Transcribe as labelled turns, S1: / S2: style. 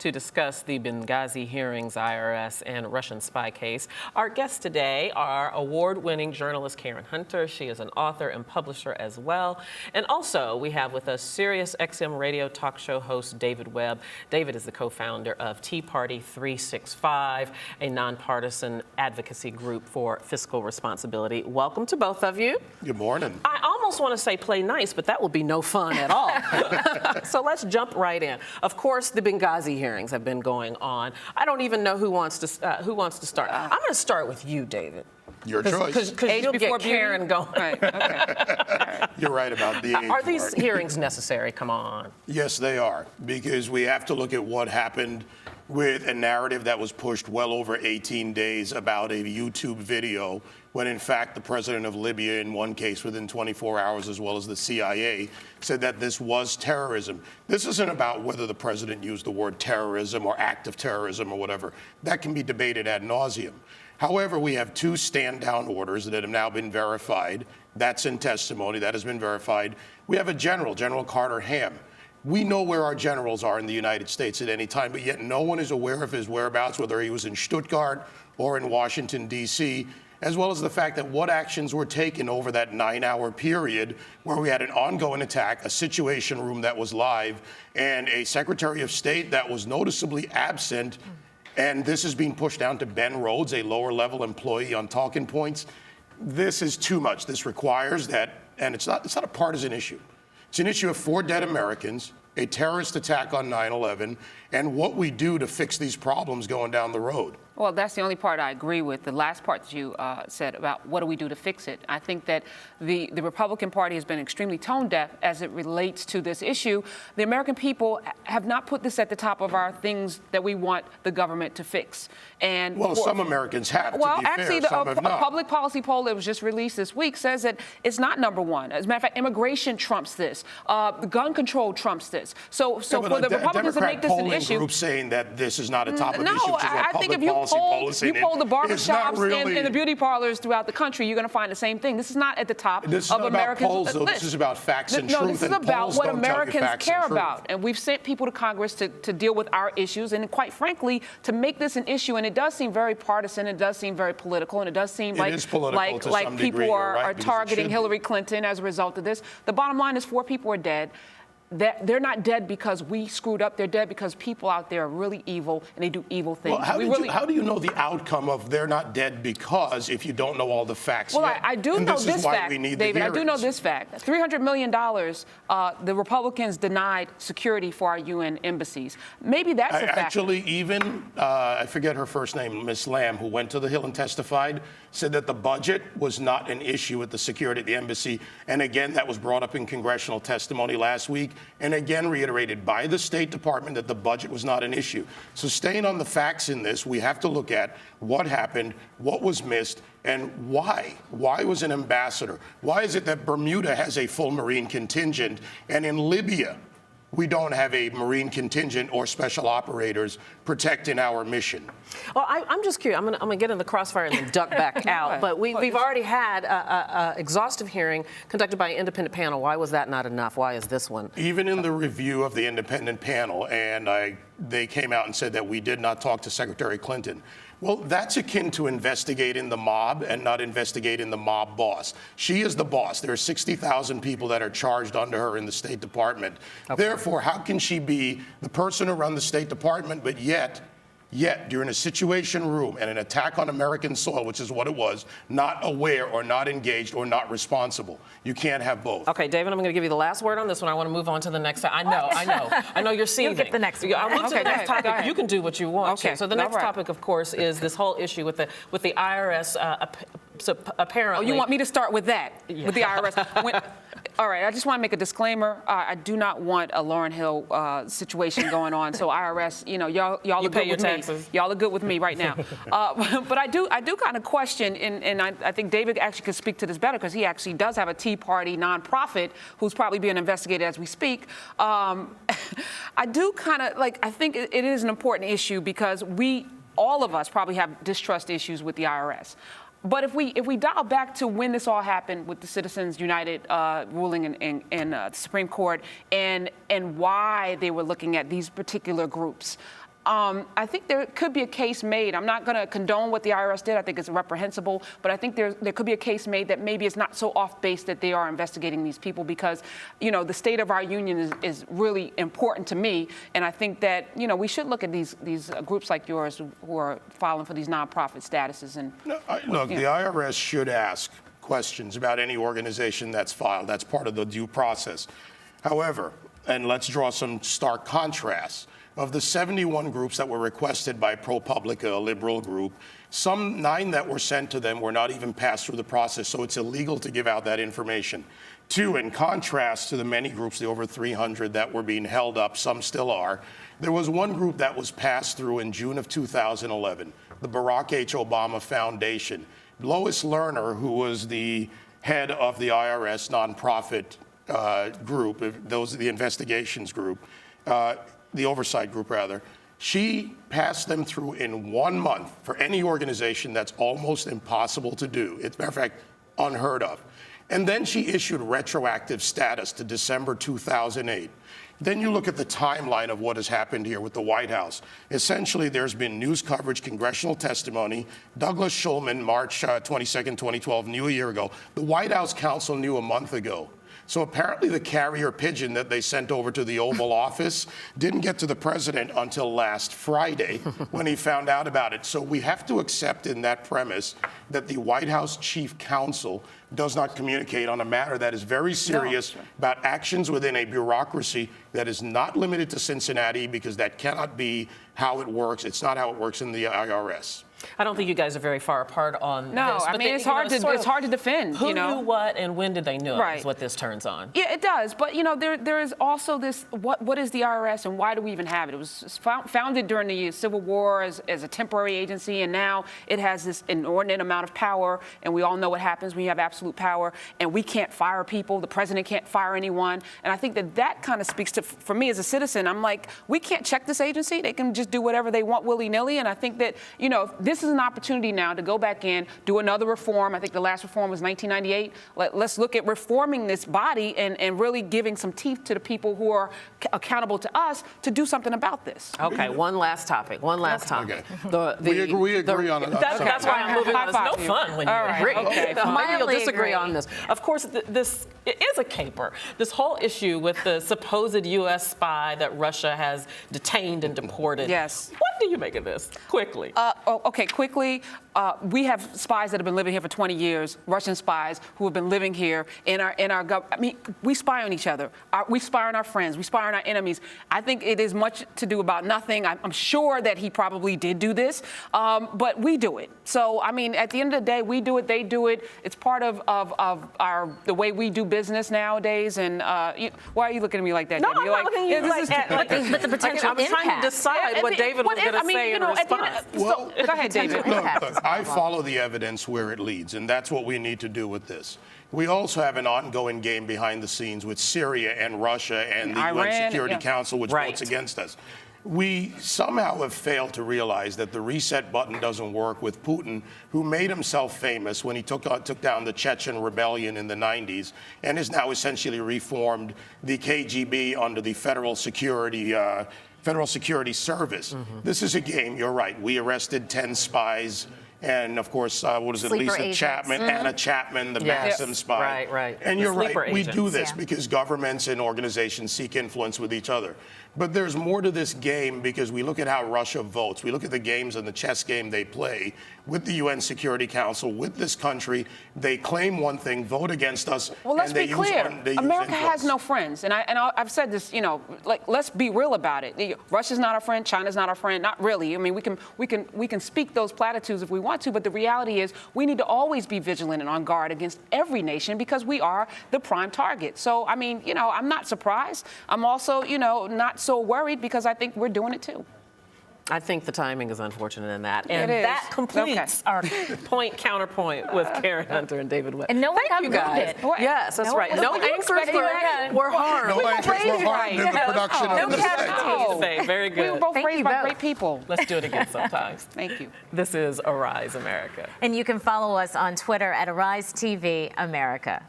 S1: to discuss the Benghazi hearings, IRS, and Russian spy case. Our guests today are award-winning journalist Karen Hunter. She is an author and publisher as well. And also, we have with us Sirius XM radio talk show host David Webb. David is the co-founder of Tea Party 365, a nonpartisan advocacy group for fiscal responsibility. Welcome to both of you.
S2: Good morning.
S1: I almost want to say play nice, but that will be no fun at all. So let's jump right in. Of course, the Benghazi hearings have been going on. I don't even know who wants to start. I'm going to start with you, David.
S2: Your choice.
S1: Because you'll get Karen going.
S3: Right. Okay.
S2: You're right about the age
S1: Are these
S2: part.
S1: hearings necessary? Come on.
S2: Yes, they are, because we have to look at what happened with a narrative that was pushed well over 18 days about a YouTube video, when in fact the president of Libya, in one case within 24 hours, as well as the CIA, said that this was terrorism. This isn't about whether the president used the word terrorism or act of terrorism or whatever. That can be debated ad nauseum. However, we have two stand-down orders that have now been verified. That's in testimony. That has been verified. We have a general, General Carter Ham. We know where our generals are in the United States at any time, but yet no one is aware of his whereabouts, whether he was in Stuttgart or in Washington, D.C., as well as the fact that what actions were taken over that 9-hour period where we had an ongoing attack, a situation room that was live, and a Secretary of State that was noticeably absent. And this is being pushed down to Ben Rhodes, a lower-level employee on talking points. This is too much. This requires that, and it's not a partisan issue. It's an issue of 4 dead Americans, a terrorist attack on 9/11, and what we do to fix these problems going down the road.
S3: Well, that's the only part I agree with. The last part that you said about what do we do to fix it. I think that the Republican Party has been extremely tone deaf as it relates to this issue. The American people have not put this at the top of our things that we want the government to fix. And
S2: well, some Americans have.
S3: Well,
S2: to be
S3: actually,
S2: fair, some have
S3: a
S2: not.
S3: public policy poll that was just released this week says that it's not number one. As a matter of fact, immigration trumps this. Gun control trumps this. So for the Republicans to make this an issue,
S2: group saying that this is not a top of issue, which is what
S3: I think
S2: public
S3: if you
S2: policy poll is saying.
S3: you poll the barbershops
S2: really,
S3: and the beauty parlors throughout the country, you're going to find the same thing. This is not at the top
S2: this is
S3: of
S2: not
S3: Americans'
S2: about polls, though. This is about facts and
S3: no,
S2: truth.
S3: this is
S2: and
S3: about
S2: polls
S3: what
S2: don't tell you
S3: Americans
S2: facts
S3: care
S2: and truth.
S3: about. And we've sent people to Congress to deal with our issues. And quite frankly, to make this an issue, and it does seem very partisan, it does seem very political, and it does seem like people are targeting Hillary Clinton as a result of this. The bottom line is 4 people are dead. They're not dead because we screwed up. They're dead because people out there are really evil and they do evil things.
S2: Well, how do you know the outcome of they're not dead because if you don't know all the facts
S3: well,
S2: yet?
S3: I do know this fact, David. I do know this fact. $300 million, the Republicans denied security for our UN embassies. Maybe that's a fact.
S2: Actually, even, I forget her first name, Ms. Lamb, who went to the Hill and testified, said that the budget was not an issue with the security at the embassy. And again, that was brought up in congressional testimony last week. And again, reiterated by the State Department that the budget was not an issue. So staying on the facts in this, we have to look at what happened, what was missed, and why. Why was an ambassador? Why is it that Bermuda has a full Marine contingent and in Libya we don't have a Marine contingent or special operators protecting our mission?
S1: Well, I'm just curious. I'm gonna get in the crossfire and then duck back out. But we've already had a exhaustive hearing conducted by an independent panel. Why was that not enough? Why is this one?
S2: Even in the review of the independent panel, and they came out and said that we did not talk to Secretary Clinton. Well, that's akin to investigating the mob and not investigating the mob boss. She is the boss. There are 60,000 people that are charged under her in the State Department. Okay. Therefore, how can she be the person who runs the State Department, but yet during a situation room and an attack on American soil, which is what it was, not aware or not engaged or not responsible? You can't have both.
S1: Okay, David, I'm going to give you the last word on this one. I want to move on to the next. I know you're seeing.
S4: You'll get the next one.
S1: I'll move to the next topic. You can do what you want.
S3: Okay.
S1: To. So the next topic, of course, is this whole issue with the IRS. So apparently.
S3: Oh, you want me to start with that? Yeah. With the IRS? All right, I just want to make a disclaimer. I do not want a Lauryn Hill situation going on. So IRS, y'all are good with me. Y'all are good with me right now. But I do kind of question, and I think David actually could speak to this better because he actually does have a Tea Party nonprofit who's probably being investigated as we speak. I do kind of I think it is an important issue because all of us probably have distrust issues with the IRS. But if we dial back to when this all happened with the Citizens United ruling in the Supreme Court and why they were looking at these particular groups, I think there could be a case made. I'm not going to condone what the IRS did. I think it's reprehensible, but I think there could be a case made that maybe it's not so off base that they are investigating these people because, the state of our union is really important to me, and I think that, we should look at these groups like yours who are filing for these nonprofit statuses. And
S2: look, the IRS should ask questions about any organization that's filed. That's part of the due process. However, and let's draw some stark contrasts. Of the 71 groups that were requested by ProPublica, a liberal group, some 9 that were sent to them were not even passed through the process, so it's illegal to give out that information. 2, in contrast to the many groups, the over 300 that were being held up, some still are, there was one group that was passed through in June of 2011, the Barack H. Obama Foundation. Lois Lerner, who was the head of the IRS nonprofit group, the investigations group, the oversight group rather, she passed them through in 1 month. For any organization, that's almost impossible to do. It's, matter of fact, unheard of. And then she issued retroactive status to December 2008. Then you look at the timeline of what has happened here with the White House. Essentially, there's been news coverage, congressional testimony. Douglas Shulman, March 22nd, 2012, knew a year ago. The White House counsel knew a month ago. So apparently the carrier pigeon that they sent over to the Oval Office didn't get to the president until last Friday when he found out about it. So we have to accept in that premise that the White House chief counsel does not communicate on a matter that is very serious about actions within a bureaucracy that is not limited to Cincinnati, because that cannot be how it works. It's not how it works in the IRS.
S1: I don't think you guys are very far apart on this.
S3: No, I mean, it's hard to defend.
S1: Who knew what and when did they know is what this turns on.
S3: Yeah, it does. But, there is also this, what is the IRS and why do we even have it? It was founded during the Civil War as a temporary agency, and now it has this inordinate amount of power, and we all know what happens when you have absolute power, and we can't fire people. The president can't fire anyone. And I think that kind of speaks to, for me as a citizen, I'm like, we can't check this agency. They can just do whatever they want willy-nilly. And I think that, this is an opportunity now to go back in, do another reform. I think the last reform was 1998. Let's look at reforming this body and really giving some teeth to the people who are accountable to us to do something about this.
S1: Okay, one last topic. Okay.
S2: We agree on it.
S1: That's why I'm moving on. It's no fun when you agree.
S3: Okay,
S1: Maybe you'll disagree on this. Of course, this is a caper. This whole issue with the supposed U.S. spy that Russia has detained and deported.
S3: Yes.
S1: What do you make of this? Quickly.
S3: Quickly, we have spies that have been living here for 20 years, Russian spies who have been living here in our government. I mean, we spy on each other. We spy on our friends. We spy on our enemies. I think it is much to do about nothing. I'm sure that he probably did do this, but we do it. So, I mean, at the end of the day, we do it, they do it. It's part of the way we do business nowadays. And why are you looking at me like that?
S1: No,
S3: Debbie?
S1: I'm not looking at you like that.
S4: But the potential
S1: I was trying to decide what David was going to say in response.
S3: Go ahead, David.
S2: Look, I follow the evidence where it leads, and that's what we need to do with this. We also have an ongoing game behind the scenes with Syria and Russia and the UN Security Council, which votes against us. We somehow have failed to realize that the reset button doesn't work with Putin, who made himself famous when he took down the Chechen rebellion in the 90s and has now essentially reformed the KGB under the Federal Security Service. This is a game, you're right. We arrested 10 spies. And of course, what is it,
S4: Sleeper
S2: Lisa
S4: agents.
S2: Chapman, Anna Chapman, the Maxim spy.
S1: Right.
S2: And you're right, we do this
S4: Yeah.
S2: because governments and organizations seek influence with each other. But there's more to this game because we look at how Russia votes. We look at the games and the chess game they play with the UN Security Council, with this country. They claim one thing, vote against us,
S3: well, let's
S2: and they
S3: be clear. America has no friends. And I've said this, let's be real about it. Russia's not our friend, China's not our friend, not really. I mean, we can speak those platitudes if we want to, but the reality is we need to always be vigilant and on guard against every nation because we are the prime target. So, I mean, I'm not surprised. I'm also, not so worried because I think we're doing it too.
S1: I think the timing is unfortunate in that. And
S3: It is.
S1: that completes our counterpoint with Karen Hunter and David Webb.
S4: And no one
S1: Thank you guys.
S4: wounded.
S1: Yes, that's right. No anchors were harmed.
S2: No anchors were harmed in the production of the
S1: Say, very
S3: We
S1: good.
S3: were both
S4: Thank
S3: raised
S4: you
S3: by
S4: both.
S3: great people.
S1: Let's do it again sometimes.
S3: Thank you.
S1: This is Arise America.
S4: And you can follow us on Twitter at Arise TV America.